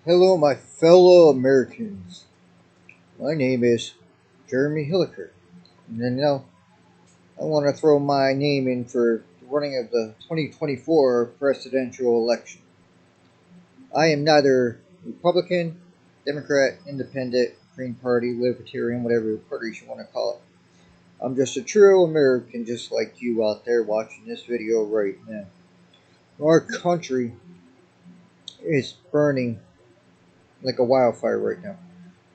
Hello, my fellow Americans. My name is Jeremy Hilliker, and I want to throw my name in for the running of the 2024 presidential election. I am neither Republican, Democrat, Independent, Green Party, Libertarian, whatever parties you want to call it. I'm just a true American, just like you out there watching this video right now. Our country is burning like a wildfire right now.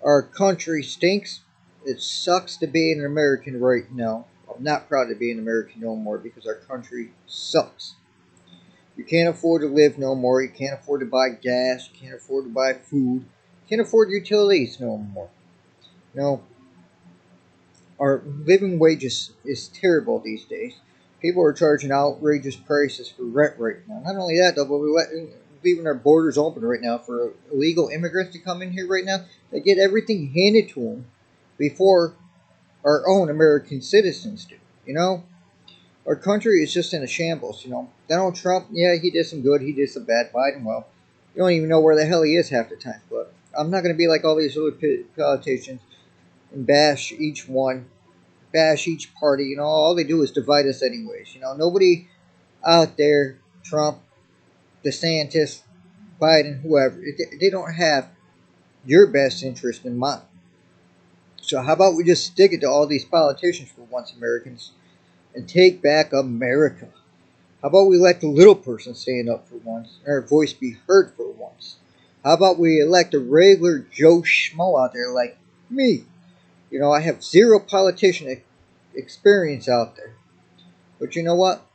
Our country stinks. It sucks to be an American right now. I'm not proud to be an American no more because our country sucks. You can't afford to live no more. You can't afford to buy gas. You can't afford to buy food. You can't afford utilities no more. No, our living wages is terrible these days. People are charging outrageous prices for rent right now. Not only that, though, but we're leaving our borders open right now for illegal immigrants to come in here right now. They get everything handed to them before our own American citizens do. You know, our country is just in a shambles. Donald Trump, yeah, he did some good, he did some bad. Biden, well, you don't even know where the hell he is half the time. But I'm not going to be like all these other politicians and bash each party. All they do is divide us, anyways. Nobody out there, Trump, DeSantis, Biden, whoever, they don't have your best interest in mind. So how about we just stick it to all these politicians for once, Americans, and take back America? How about we let the little person stand up for once, and our voice be heard for once? How about we elect a regular Joe Schmo out there like me? I have zero politician experience out there. But you know what?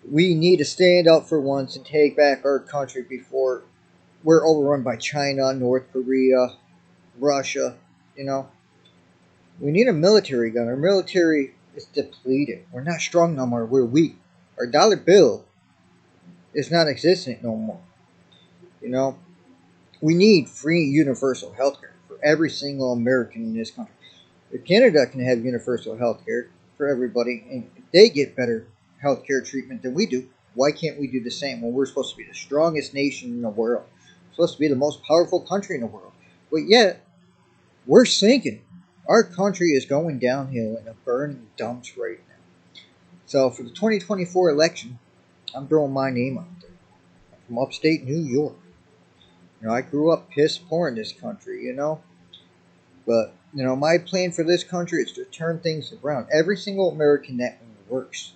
We need to stand up for once and take back our country before we're overrun by China, North Korea, Russia. You know, we need a military gun. Our military is depleted. We're not strong no more. We're weak. Our dollar bill is not existent no more. You know, we need free universal health care for every single American in this country. If Canada can have universal health care for everybody and they get better health care treatment than we do, why can't we do the same when we're supposed to be the strongest nation in the world? We're supposed to be the most powerful country in the world. But yet, we're sinking. Our country is going downhill in a burning dumps right now. So for the 2024 election, I'm throwing my name out there. I'm from upstate New York. I grew up piss poor in this country, But, my plan for this country is to turn things around. Every single American that works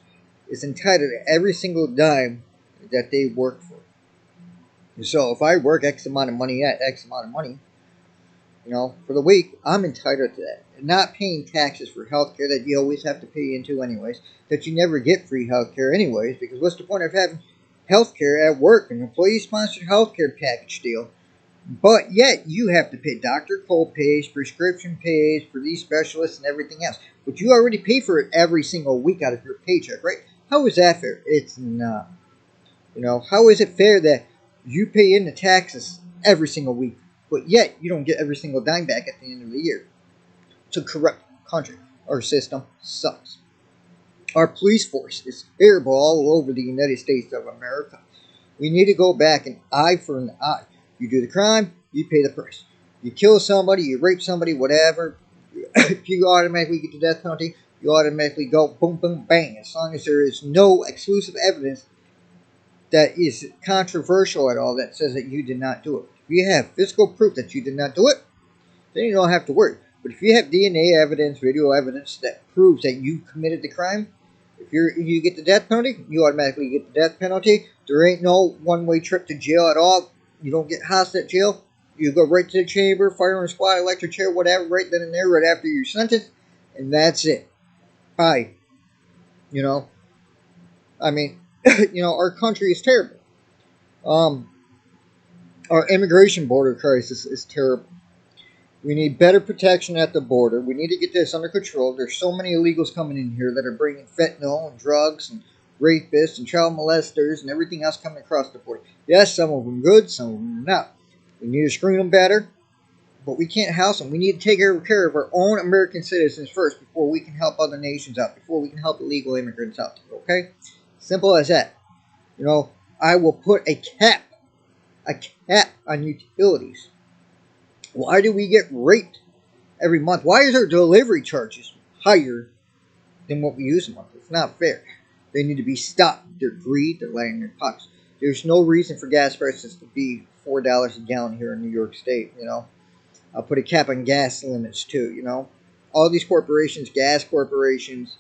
is entitled to every single dime that they work for. So if I work X amount of money at X amount of money, for the week, I'm entitled to that. And not paying taxes for health care that you always have to pay into anyways, that you never get free health care anyways, because what's the point of having health care at work, an employee-sponsored health care package deal, but yet you have to pay doctor co-pays, prescription pays for these specialists and everything else. But you already pay for it every single week out of your paycheck, right? How is that fair? It's not. How is it fair that you pay in the taxes every single week, but yet you don't get every single dime back at the end of the year? It's a corrupt country. Our system sucks. Our police force is terrible all over the United States of America. We need to go back an eye for an eye. You do the crime, you pay the price. You kill somebody, you rape somebody, whatever. If you automatically get the death penalty, you automatically go boom, boom, bang. As long as there is no exclusive evidence that is controversial at all that says that you did not do it. If you have physical proof that you did not do it, then you don't have to worry. But if you have DNA evidence, video evidence that proves that you committed the crime, if you get the death penalty, you automatically get the death penalty. There ain't no one-way trip to jail at all. You don't get hostage jail. You go right to the chamber, firing squad, electric chair, whatever, right then and there, right after your sentence, and that's it. Bye. You know, I mean, our country is terrible. Um, our immigration border crisis is terrible. We need better protection at the border. We need to get this under control. There's so many illegals coming in here that are bringing fentanyl and drugs and rapists and child molesters and everything else coming across the border. Yes, some of them good, some of them not. We need to screen them better, but we can't house them. We need to take care of our own American citizens first before we can help other nations out, before we can help illegal immigrants out. Okay? Simple as that. I will put a cap on utilities. Why do we get raped every month? Why is our delivery charges higher than what we use a month? It's not fair. They need to be stopped. Their greed, they're lining their pockets. There's no reason for gas prices to be $4 a gallon here in New York State. I'll put a cap on gas limits too. All these corporations, gas corporations,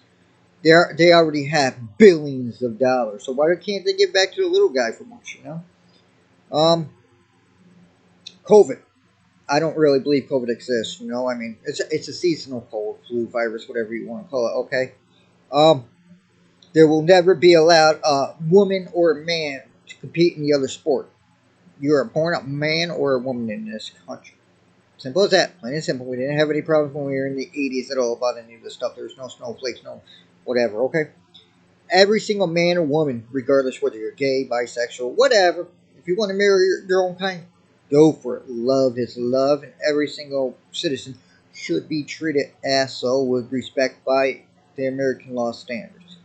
they already have billions of dollars. So why can't they give back to the little guy for once? Um, COVID. I don't really believe COVID exists. It's a seasonal cold, flu, virus, whatever you want to call it. Okay. Um, there will never be allowed a woman or a man to compete in the other sport. You are born a man or a woman in this country. Simple as that. Plain and simple. We didn't have any problems when we were in the 80s at all about any of this stuff. There was no snowflakes, no whatever. Okay. Every single man or woman, regardless whether you're gay, bisexual, whatever, if you want to marry your own kind, go for it. Love is love, and every single citizen should be treated as so with respect by the American law standards.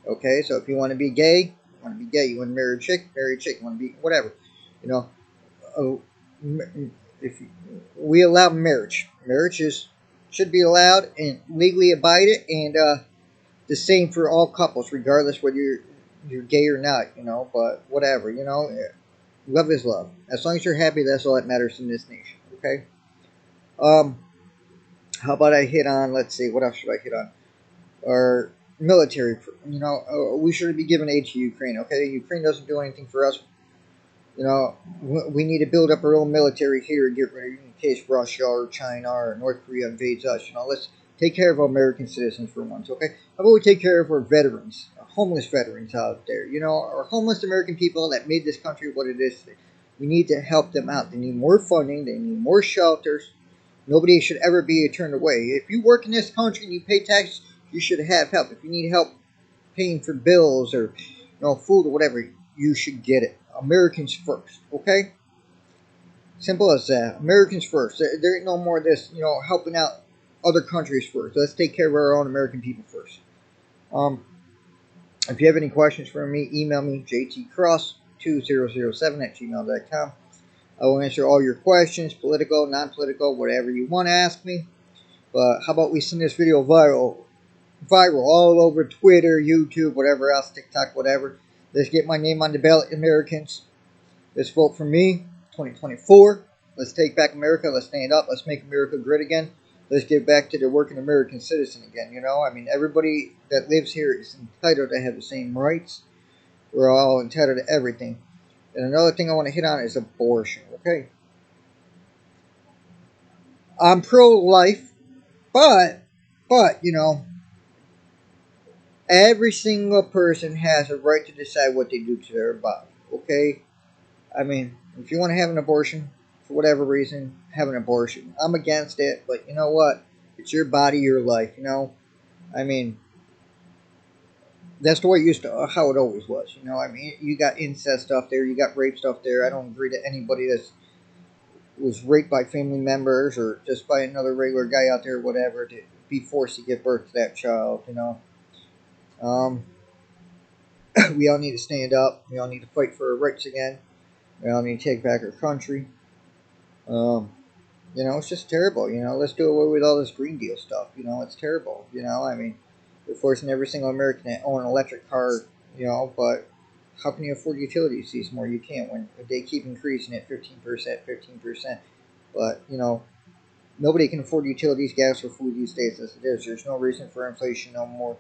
Okay, so if you want to be gay, you want to be gay. You want to marry a chick, marry a chick. You want to be whatever. You know, oh, if we allow marriage, should be allowed and legally abided, and the same for all couples, regardless whether you're gay or not. But whatever. Love is love. As long as you're happy, that's all that matters in this nation. Okay. Um, how about I hit on? Let's see. What else should I hit on? Our military. We shouldn't be giving aid to Ukraine. Okay, Ukraine doesn't do anything for us. We need to build up our own military here and get ready in case Russia or China or North Korea invades us. Let's take care of our American citizens for once. Okay, how about we take care of our veterans, our homeless veterans out there? Our homeless American people that made this country what it is. We need to help them out. They need more funding. They need more shelters. Nobody should ever be turned away. If you work in this country and you pay taxes, you should have help. If you need help paying for bills or food or whatever, you should get it. Americans first, okay? Simple as that. Americans first. There ain't no more of this, helping out other countries first. Let's take care of our own American people first. If you have any questions for me, email me, jtcross2007@gmail.com. I will answer all your questions, political, non-political, whatever you want to ask me. But how about we send this video viral all over Twitter, YouTube, whatever else, TikTok, whatever. Let's get my name on the ballot, Americans. Let's vote for me, 2024. Let's take back America. Let's stand up. Let's make America great again. Let's get back to the working American citizen again. Everybody that lives here is entitled to have the same rights. We're all entitled to everything. And another thing I want to hit on is abortion, okay? I'm pro-life, but, every single person has a right to decide what they do to their body, okay? If you want to have an abortion, for whatever reason, have an abortion. I'm against it, but you know what? It's your body, your life, That's the way it used to, how it always was, You got incest stuff there, you got rape stuff there. I don't agree that anybody that was raped by family members or just by another regular guy out there, whatever, to be forced to give birth to that child, Um, we all need to stand up. We all need to fight for our rights again. We all need to take back our country. It's just terrible. Let's do away with all this Green Deal stuff. It's terrible. They're forcing every single American to own an electric car. But how can you afford utilities fees more? You can't when they keep increasing it 15%, 15%. But nobody can afford utilities, gas, or food these days as it is. There's no reason for inflation no more.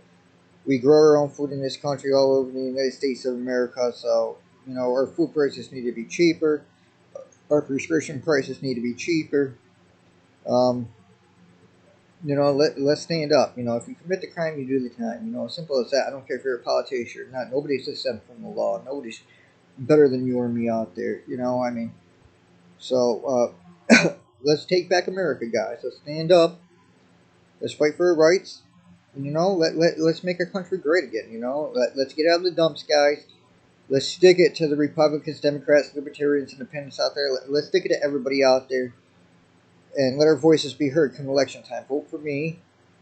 We grow our own food in this country all over the United States of America, so our food prices need to be cheaper. Our prescription prices need to be cheaper. Let's stand up. If you commit the crime, you do the time. Simple as that. I don't care if you're a politician or not. Nobody's exempt from the law. Nobody's better than you or me out there. So let's take back America, guys. Let's stand up. Let's fight for our rights. Let's make our country great again. Let's get out of the dumps, guys. Let's stick it to the Republicans, Democrats, Libertarians, Independents out there. Let's stick it to everybody out there. And let our voices be heard come election time. Vote for me.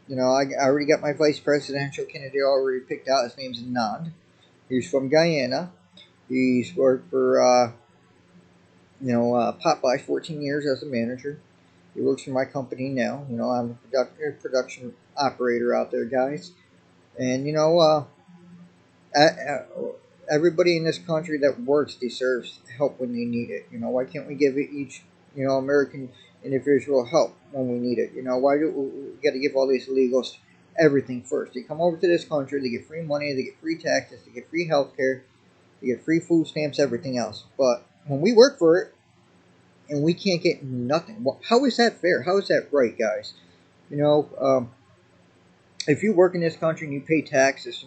I already got my vice presidential candidate already picked out. His name's Anand. He's from Guyana. He's worked for Popeye 14 years as a manager. He works for my company now. I'm a production operator out there, guys. And everybody in this country that works deserves help when they need it. Why can't we give each American individual help when we need it? Why do we got to give all these illegals everything first? They come over to this country, they get free money, they get free taxes, they get free health care, they get free food stamps, everything else. But when we work for it and we can't get nothing, how is that fair? How is that right, guys? You know, um, if you work in this country and you pay taxes,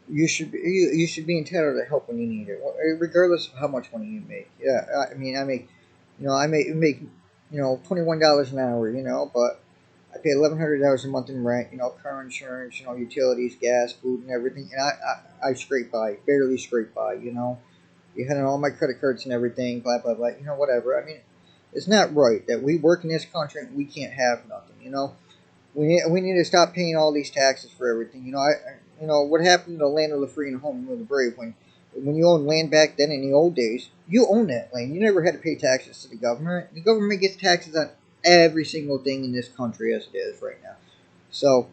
you should be entitled to help when you need it, regardless of how much money you make. Yeah, I mean, I make $21 an hour, but I pay $1,100 a month in rent, car insurance, utilities, gas, food, and everything, and I scrape by, barely scrape by, You had all my credit cards and everything, blah blah blah, whatever. I mean, it's not right that we work in this country and we can't have nothing, we need to stop paying all these taxes for everything. What happened to the land of the free and home of the brave? When you owned land back then in the old days, you owned that land. You never had to pay taxes to the government. The government gets taxes on every single thing in this country as it is right now. So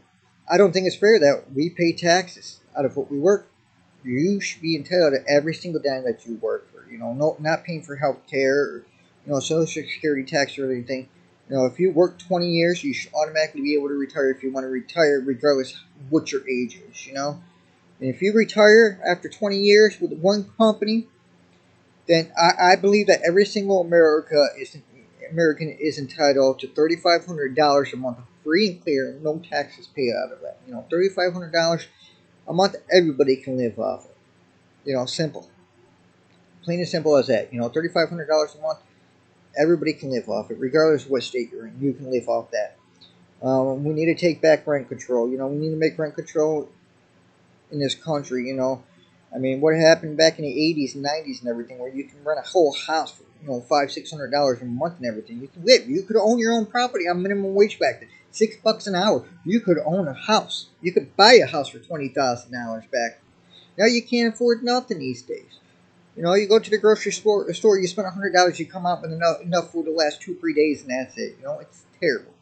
I don't think it's fair that we pay taxes out of what we work. You should be entitled to every single dime that you work for. No, not paying for health care or social security tax or anything. If you work 20 years, you should automatically be able to retire if you want to retire, regardless of what your age is. And if you retire after 20 years with one company, then I believe that every single American is entitled to $3,500 a month, free and clear, no taxes paid out of that. $3,500 a month, everybody can live off it. Simple, plain and simple as that. $3,500 a month, everybody can live off it, regardless of what state you're in. You can live off that. We need to take back rent control. We need to make rent control in this country. I mean, what happened back in the 80s and 90s and everything, where you can rent a whole house for $500-600 a month and everything. You can live. You could own your own property on minimum wage back then, $6 an hour. You could own a house. You could buy a house for $20,000 back. Now you can't afford nothing these days. You go to the grocery store, you spend $100, you come out with enough food to last 2-3 days, and that's it. It's terrible.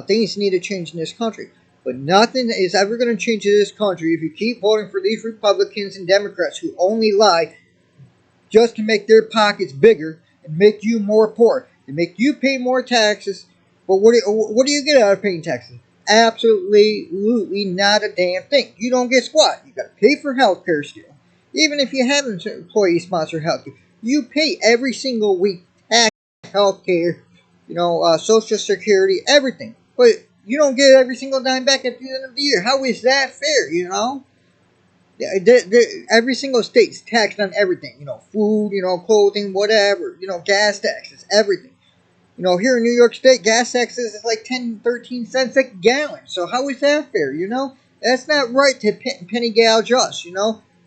Things need to change in this country. But nothing is ever going to change in this country if you keep voting for these Republicans and Democrats who only lie just to make their pockets bigger and make you more poor. They make you pay more taxes. But what do you get out of paying taxes? Absolutely not a damn thing. You don't get squat. You got to pay for health care still. Even if you have an employee-sponsored health care, you pay every single week tax, health care, Social Security, everything. But you don't get every single dime back at the end of the year. How is that fair, Every single state's taxed on everything, food, clothing, whatever, gas taxes, everything. Here in New York State, gas taxes is like 10, 13 cents a gallon. So how is that fair, That's not right to penny gouge us,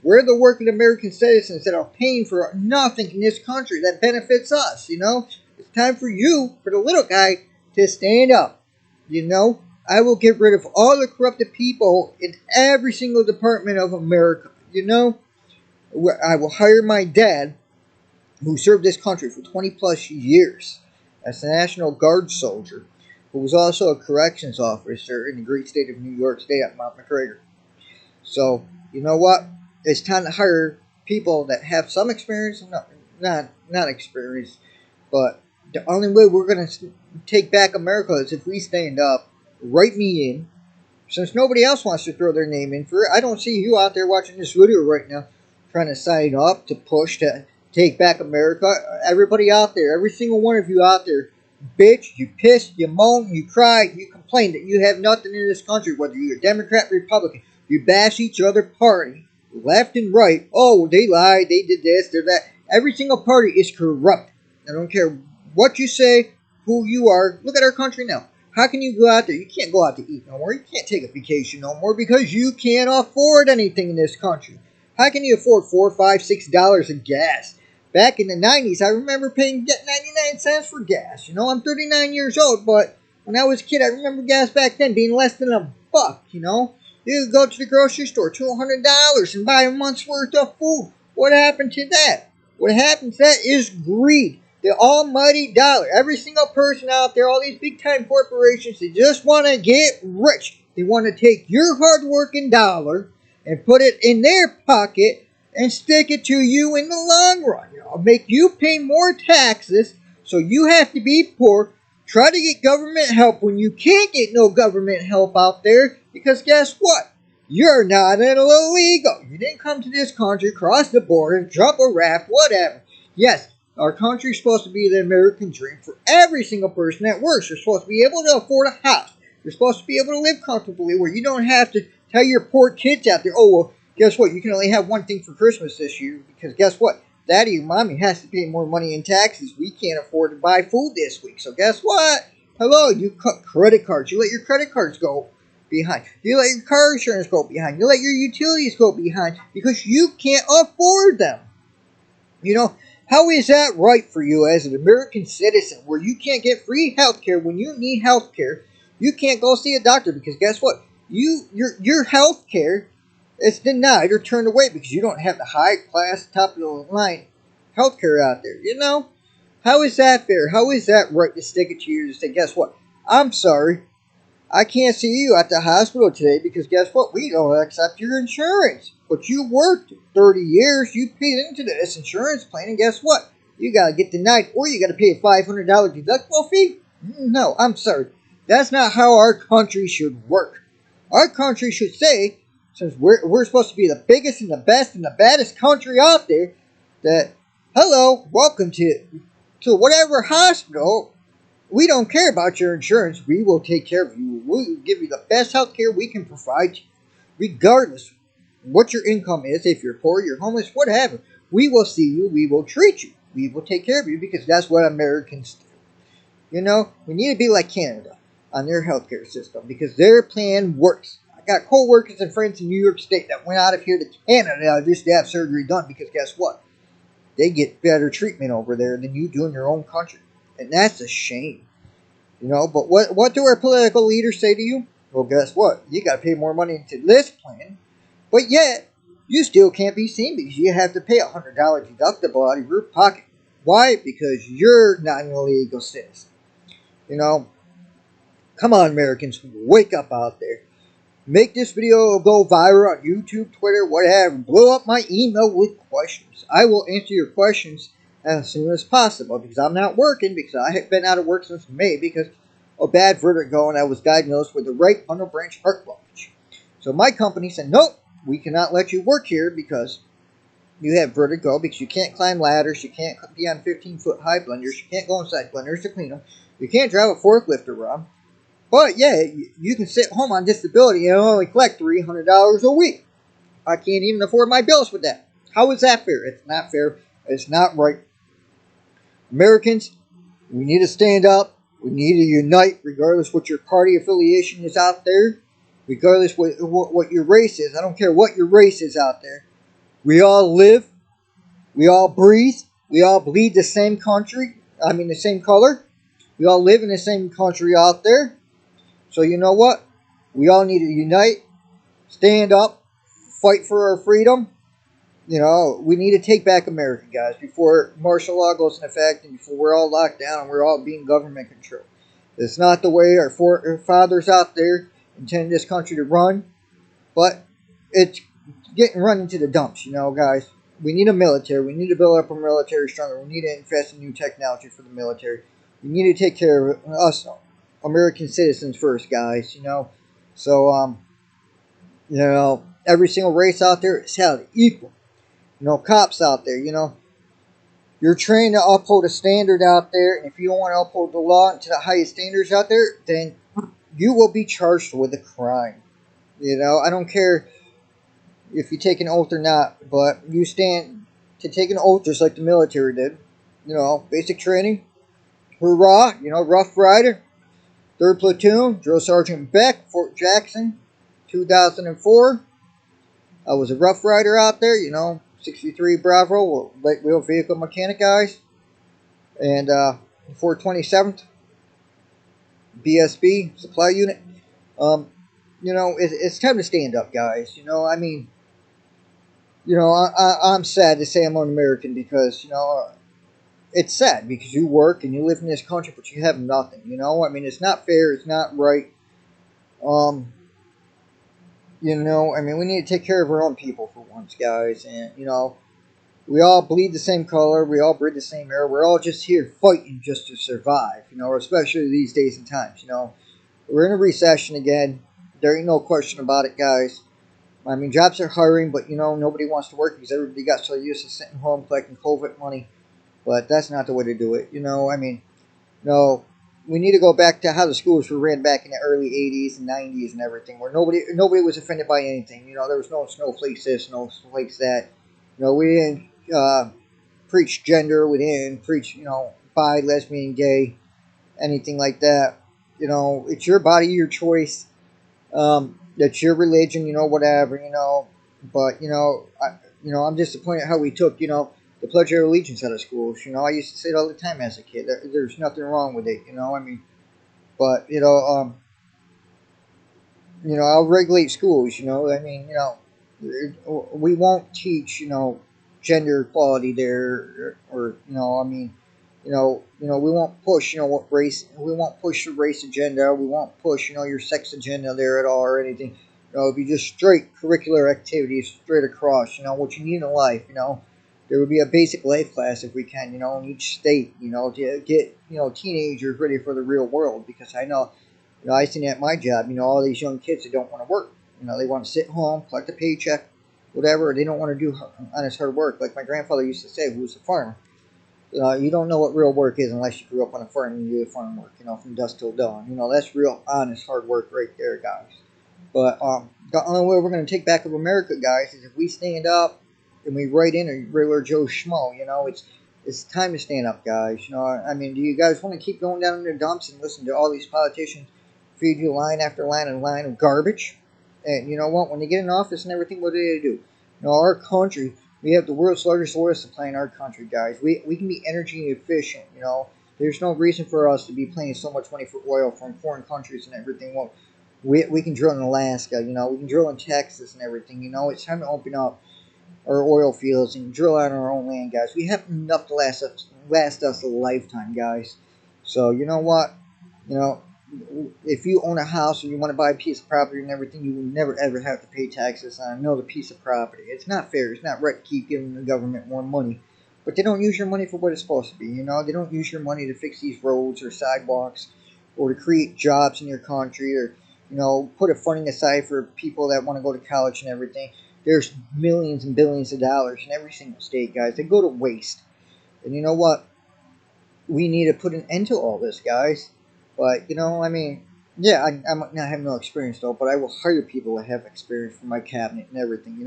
We're the working American citizens that are paying for nothing in this country that benefits us, It's time for you, for the little guy, to stand up, I will get rid of all the corrupted people in every single department of America, I will hire my dad, who served this country for 20 plus years as a National Guard soldier, who was also a corrections officer in the great state of New York State at Mount McGregor. So, you know what? It's time to hire people that have some experience, not experience, but the only way we're going to take back America is if we stand up, write me in. Since nobody else wants to throw their name in for it, I don't see you out there watching this video right now trying to sign up to push to take back America. Everybody out there, every single one of you out there, bitch, you piss, you moan, you cry, you complain that you have nothing in this country, whether you're Democrat, Republican. You bash each other party, left and right. Oh, they lied, they did this, they're that. Every single party is corrupt. I don't care what you say, who you are. Look at our country now. How can you go out there? You can't go out to eat no more. You can't take a vacation no more because you can't afford anything in this country. How can you afford $4, $5, $6 of gas? Back in the 90s, I remember paying 99 cents for gas. I'm 39 years old, but when I was a kid, I remember gas back then being less than a buck, You could go to the grocery store, $200, and buy a month's worth of food. What happened to that? What happens that is greed. The almighty dollar. Every single person out there, all these big time corporations, they just want to get rich. They want to take your hard working dollar and put it in their pocket and stick it to you in the long run. You know, make you pay more taxes so you have to be poor. Try to get government help when you can't get no government help out there, because guess what? You're not an illegal. You didn't come to this country, cross the border, jump a raft, whatever. Yes, our country's supposed to be the American dream for every single person that works. You're supposed to be able to afford a house. You're supposed to be able to live comfortably where you don't have to tell your poor kids out there, oh, well, guess what? You can only have one thing for Christmas this year, because guess what? Daddy or mommy has to pay more money in taxes. We can't afford to buy food this week. So guess what? Hello, you cut credit cards. You let your credit cards go behind. You let your car insurance go behind. You let your utilities go behind because you can't afford them. You know, how is that right for you as an American citizen where you can't get free health care when you need health care? You can't go see a doctor because guess what? Your health care is denied or turned away because you don't have the high class, top of the line health care out there. You know? How is that fair? How is that right to stick it to you to say, guess what? I'm sorry. I can't see you at the hospital today because guess what? We don't accept your insurance. But you worked 30 years. You paid into this insurance plan. And guess what? You got to get denied or you got to pay a $500 deductible fee? No, I'm sorry. That's not how our country should work. Our country should say, since we're supposed to be the biggest and the best and the baddest country out there, that, hello, welcome to whatever hospital. We don't care about your insurance. We will take care of you. We'll give you the best health care we can provide you, regardless what your income is. If you're poor, you're homeless, whatever. We will see you. We will treat you. We will take care of you because that's what Americans do. You know, we need to be like Canada on their healthcare system because their plan works. I got co-workers and friends in New York State that went out of here to Canada just to have surgery done because guess what? They get better treatment over there than you do in your own country. And that's a shame. You know, but what do our political leaders say to you? Well, guess what? You got to pay more money into this plan. But yet, you still can't be seen because you have to pay a $100 deductible out of your pocket. Why? Because you're not an illegal citizen. You know, come on, Americans, wake up out there. Make this video go viral on YouTube, Twitter, whatever. Blow up my email with questions. I will answer your questions as soon as possible because I'm not working because I have been out of work since May because of bad vertigo and I was diagnosed with the right frontal branch heart blockage. So my company said, nope, we cannot let you work here because you have vertigo, because you can't climb ladders, you can't be on 15-foot high blenders, you can't go inside blenders to clean them, you can't drive a forklift around. But yeah, you can sit home on disability and only collect $300 a week. I can't even afford my bills with that. How is that fair? It's not fair. It's not right. Americans, we need to stand up. We need to unite, regardless what your party affiliation is out there, regardless what your race is. I don't care what your race is out there. We all live. We all breathe. We all bleed the same country. I mean, the same color. We all live in the same country out there. So you know what? We all need to unite, stand up, fight for our freedom. You know, we need to take back America, guys, before martial law goes into effect and before we're all locked down and we're all being government controlled. It's not the way our fathers out there intended this country to run, but it's getting run into the dumps, you know, guys. We need a military. We need to build up our military stronger. We need to invest in new technology for the military. We need to take care of us American citizens first, guys, you know. So, you know, every single race out there is held equal. You know, cops out there, you know, you're trained to uphold a standard out there, and if you don't want to uphold the law to the highest standards out there, then you will be charged with a crime. You know, I don't care if you take an oath or not, but you stand to take an oath just like the military did. You know, basic training, hurrah, you know, Rough Rider. 3rd Platoon, Drill Sergeant Beck, Fort Jackson, 2004. I was a Rough Rider out there, you know, 63 Bravo, light wheel vehicle mechanic, guys. And 427th, BSB, supply unit. You know, it's time to stand up, guys. You know, I mean, I'm sad to say I'm an American because it's sad because you work and you live in this country, but you have nothing. I mean, it's not fair. It's not right. Um, I mean, we need to take care of our own people for once, guys. And we all bleed the same color. We all breathe the same air. We're all just here fighting just to survive. Especially these days and times. We're in a recession again. There ain't no question about it, guys. I mean, jobs are hiring, but nobody wants to work because everybody got so used to sitting home collecting COVID money. But that's not the way to do it. I mean, no, we need to go back to how the schools were ran back in the early '80s and '90s and everything, where nobody was offended by anything. There was no snowflakes this, no snowflakes that. We didn't preach gender. We didn't preach bi, lesbian, gay, anything like that. It's your body, your choice. That's your religion, whatever, But I'm disappointed how we took, the Pledge of Allegiance out of schools. I used to say it all the time as a kid. There's nothing wrong with it, I mean, but I'll regulate schools. I mean, we won't teach, gender equality there, or I mean, we won't push, what race. We won't push the race agenda. We won't push, your sex agenda there at all or anything. It'd be just straight curricular activities straight across. What you need in life. There would be a basic life class if we can, in each state. To get teenagers ready for the real world because I know I seen at my job, all these young kids that don't want to work. They want to sit home, collect a paycheck, whatever. They don't want to do honest hard work. Like my grandfather used to say, who was a farmer. You don't know what real work is unless you grew up on a farm and you do farm work, from dusk till dawn. That's real honest hard work right there, guys. But the only way we're going to take back of America, guys, is if we stand up and we write in a regular Joe Schmo. It's time to stand up, guys. I mean, do you guys want to keep going down in the dumps and listen to all these politicians feed you line after line and line of garbage? And you know what? When they get in office and everything, what do they do? Our country, we have the world's largest oil supply in our country, guys. We can be energy efficient. There's no reason for us to be paying so much money for oil from foreign countries and everything. Well, we can drill in Alaska. We can drill in Texas and everything. It's time to open up our oil fields and drill out our own land, guys. We have enough to last us a lifetime, guys. So you know what? You know, if you own a house or you want to buy a piece of property and everything, you will never ever have to pay taxes on another piece of property. It's not fair. It's not right to keep giving the government more money. But they don't use your money for what it's supposed to be. They don't use your money to fix these roads or sidewalks or to create jobs in your country or put a funding aside for people that want to go to college and everything. There's millions and billions of dollars in every single state, guys. They go to waste. And you know what? We need to put an end to all this, guys. But, I mean, yeah, I might not have no experience, though, but I will hire people that have experience for my cabinet and everything,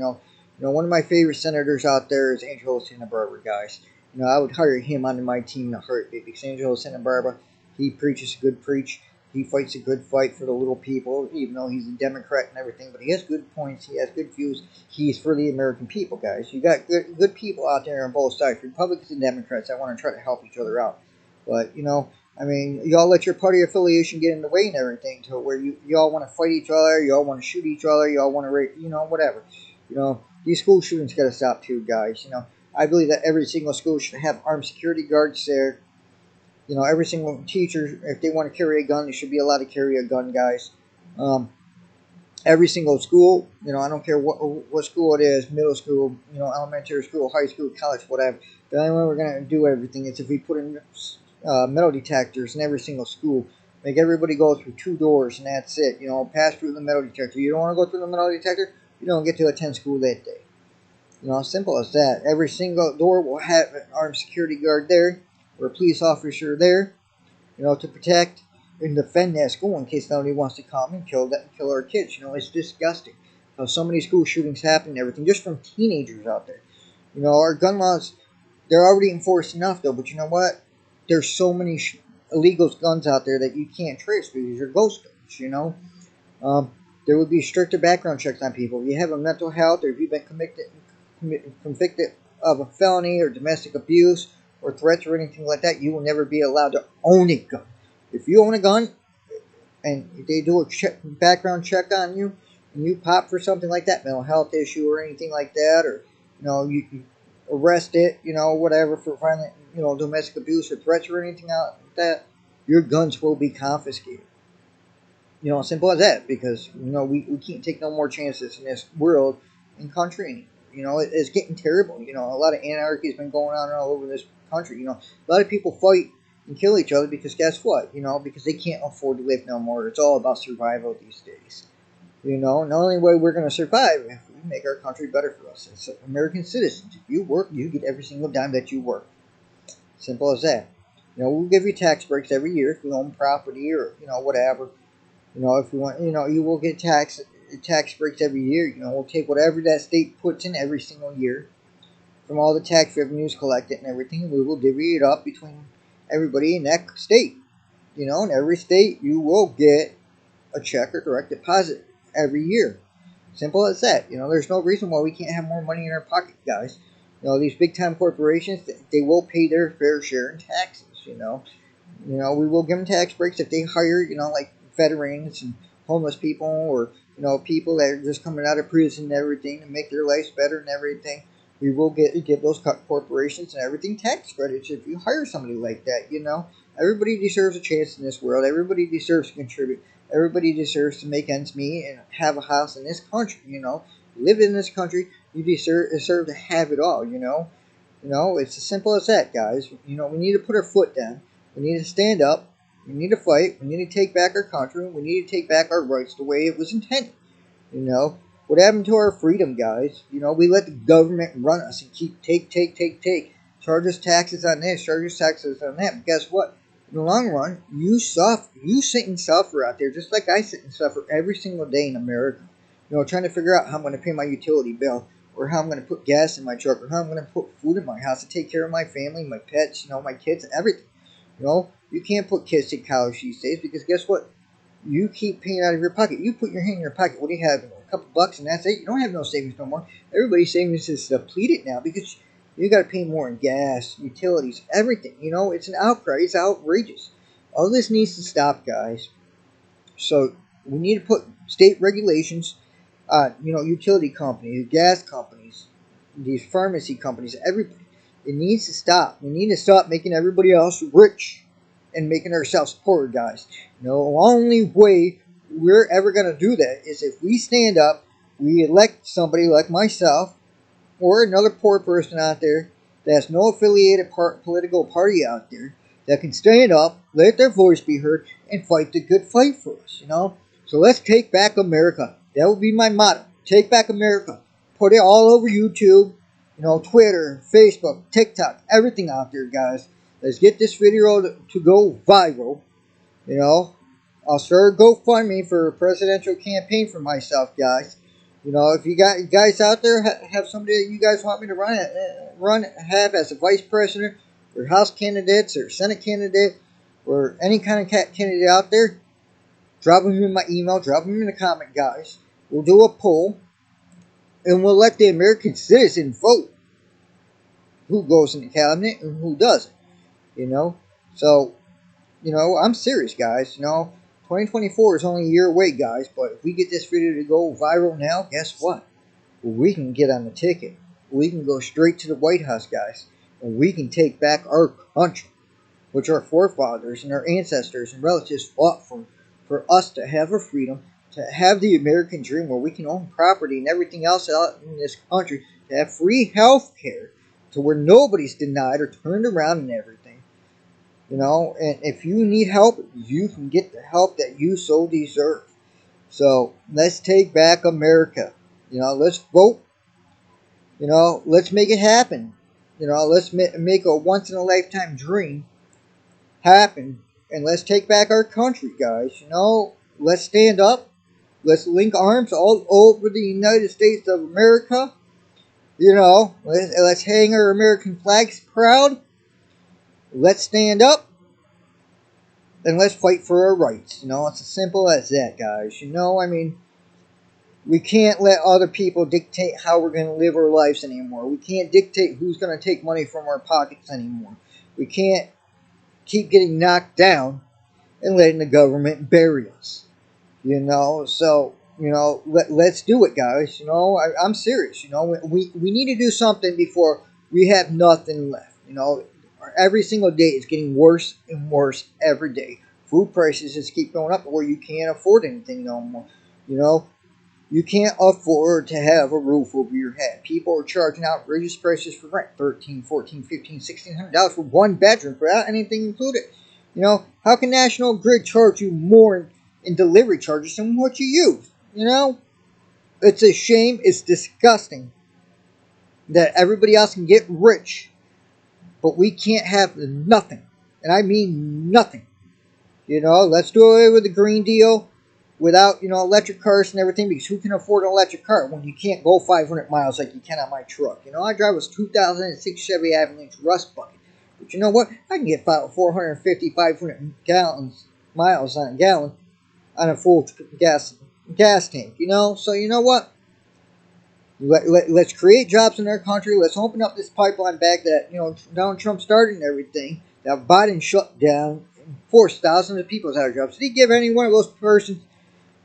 one of my favorite senators out there is Angelo Santa Barbara, guys. I would hire him onto my team in a heartbeat because Angelo Santa Barbara, he preaches a good preach. He fights a good fight for the little people, even though he's a Democrat and everything. But he has good points. He has good views. He's for the American people, guys. You got good people out there on both sides, Republicans and Democrats, that want to try to help each other out. But I mean, y'all let your party affiliation get in the way and everything to where y'all want to fight each other, y'all want to shoot each other, y'all want to whatever. These school shootings got to stop too, guys. I believe that every single school should have armed security guards there. Every single teacher, if they want to carry a gun, they should be allowed to carry a gun, guys. Um, every single school, I don't care what school it is, middle school, elementary school, high school, college, whatever. The only way we're gonna do everything is if we put in metal detectors in every single school. Make everybody go through 2 doors and that's it. Pass through the metal detector. You don't want to go through the metal detector, you don't get to attend school that day. Simple as that. Every single door will have an armed security guard there or a police officer there, to protect and defend that school in case somebody wants to come and kill our kids. It's disgusting how so many school shootings happen and everything just from teenagers out there. Our gun laws, they're already enforced enough though, but you know what? There's so many illegal guns out there that you can't trace because they're ghost guns. Um, there would be stricter background checks on people. If you have a mental health or if you've been convicted of a felony or domestic abuse or threats or anything like that, you will never be allowed to own a gun. If you own a gun and they do a background check on you and you pop for something like that, mental health issue or anything like that, or you arrest it, whatever, for violent, domestic abuse or threats or anything like that, your guns will be confiscated. Simple as that, because we can't take no more chances in this world and country anymore. It's getting terrible. A lot of anarchy has been going on all over this country. A lot of people fight and kill each other because guess what? Because they can't afford to live no more. It's all about survival these days. The only way we're going to survive is if we make our country better for us. As American citizens, if you work, you get every single dime that you work. Simple as that. We'll give you tax breaks every year if you own property or whatever. If you want, you will get tax breaks every year. We'll take whatever that state puts in every single year from all the tax revenues collected and everything, and we will divvy it up between everybody in that state. In every state, you will get a check or direct deposit every year. Simple as that. There's no reason why we can't have more money in our pocket, guys. These big time corporations, they will pay their fair share in taxes. We will give them tax breaks if they hire, like veterans and homeless people, or people that are just coming out of prison and everything to make their lives better and everything. We will give those corporations and everything tax credits if you hire somebody like that. Everybody deserves a chance in this world. Everybody deserves to contribute. Everybody deserves to make ends meet and have a house in this country. Live in this country, you deserve to have it all. It's as simple as that, guys. We need to put our foot down. We need to stand up. We need to fight. We need to take back our country. We need to take back our rights the way it was intended. What happened to our freedom, guys? We let the government run us and keep take. Charge us taxes on this, charge us taxes on that. But guess what? In the long run, you suffer. You sit and suffer out there, just like I sit and suffer every single day in America. Trying to figure out how I'm going to pay my utility bill, or how I'm going to put gas in my truck, or how I'm going to put food in my house to take care of my family, my pets, my kids, and everything. You can't put kids to college these days because guess what? You keep paying out of your pocket. You put your hand in your pocket. What do you have? A couple bucks and that's it. You don't have no savings no more. Everybody's savings is depleted now because you got to pay more in gas, utilities, everything. It's an outcry. It's outrageous. All this needs to stop, guys. So we need to put state regulations, utility companies, gas companies, these pharmacy companies, everybody. It needs to stop. We need to stop making everybody else rich and making ourselves poor, guys. The only way we're ever going to do that is if we stand up, we elect somebody like myself or another poor person out there that has no affiliated political party out there that can stand up, let their voice be heard, and fight the good fight for us, So let's take back America. That would be my motto. Take back America. Put it all over YouTube, Twitter, Facebook, TikTok, everything out there, guys. Let's get this video to go viral. I'll start a GoFundMe for a presidential campaign for myself, guys. If you got guys out there have somebody that you guys want me to have as a vice president or House candidates or Senate candidate or any kind of candidate out there, drop them in my email, drop them in the comment, guys. We'll do a poll and we'll let the American citizen vote who goes in the cabinet and who doesn't. So, I'm serious, guys. 2024 is only a year away, guys. But if we get this video to go viral now, guess what? We can get on the ticket. We can go straight to the White House, guys. And we can take back our country, which our forefathers and our ancestors and relatives fought for us to have our freedom, to have the American dream where we can own property and everything else out in this country, to have free health care, to where nobody's denied or turned around and everything. And if you need help, you can get the help that you so deserve. So let's take back America. Let's vote. Let's make it happen. Let's make a once in a lifetime dream happen. And let's take back our country, guys. Let's stand up. Let's link arms all over the United States of America. Let's hang our American flags proud. Let's stand up and let's fight for our rights. It's as simple as that, guys. We can't let other people dictate how we're going to live our lives anymore. We can't dictate who's going to take money from our pockets anymore. We can't keep getting knocked down and letting the government bury us. So You know, let's do it, guys. You know, I'm serious. You know, we need to do something before we have nothing left. You know, every single day is getting worse and worse every day. Food prices just keep going up where you can't afford anything no more. You know, you can't afford to have a roof over your head. People are charging outrageous prices for rent, 13, 14, 15, $1,600 for one bedroom without anything included. You know, how can National Grid charge you more in delivery charges than what you use? You know, it's a shame. It's disgusting that everybody else can get rich, but we can't have nothing. And I mean nothing. You know, let's do away with the Green Deal without, you know, electric cars and everything, because who can afford an electric car when you can't go 500 miles like you can on my truck? You know, I drive a 2006 Chevy Avalanche Rust Bucket. But you know what? I can get 450, 500 miles on a gallon on a full gas tank, you know? So you know what? Let's create jobs in our country. Let's open up this pipeline back that, you know, Donald Trump started and everything, that Biden shut down and forced thousands of people out of jobs. Did he give any one of those persons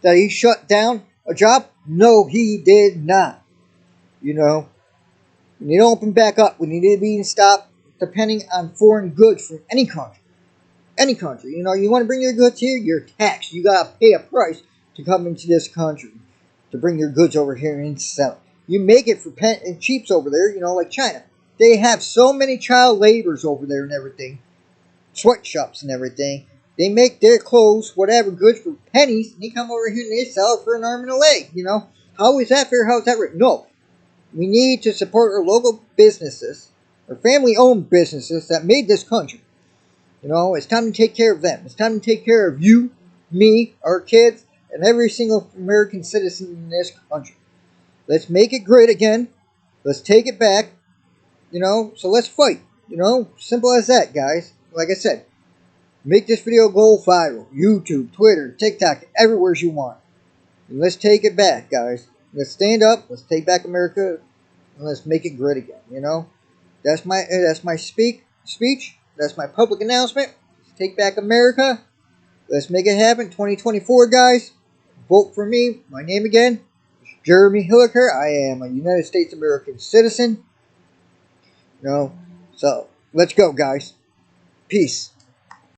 that he shut down a job? No, he did not. You know, we need to open back up. We need to be stopped depending on foreign goods from any country. Any country. You know, you want to bring your goods here, you're taxed. You got to pay a price to come into this country to bring your goods over here and sell it. You make it for cheaps over there, you know, like China. They have so many child laborers over there and everything, sweatshops and everything. They make their clothes, whatever, goods for pennies, and they come over here and they sell it for an arm and a leg, you know. How is that fair? How is that right? No. We need to support our local businesses, our family-owned businesses that made this country. You know, it's time to take care of them. It's time to take care of you, me, our kids, and every single American citizen in this country. Let's make it great again. Let's take it back. You know, so let's fight. You know, simple as that, guys. Like I said, make this video go viral. YouTube, Twitter, TikTok, everywhere you want. And let's take it back, guys. Let's stand up. Let's take back America, and let's make it great again. You know, that's my speech. That's my public announcement. Let's take back America. Let's make it happen. 2024, guys. Vote for me. My name again, Jeremy Hilliker. I am a United States American citizen. You know, so let's go, guys. Peace.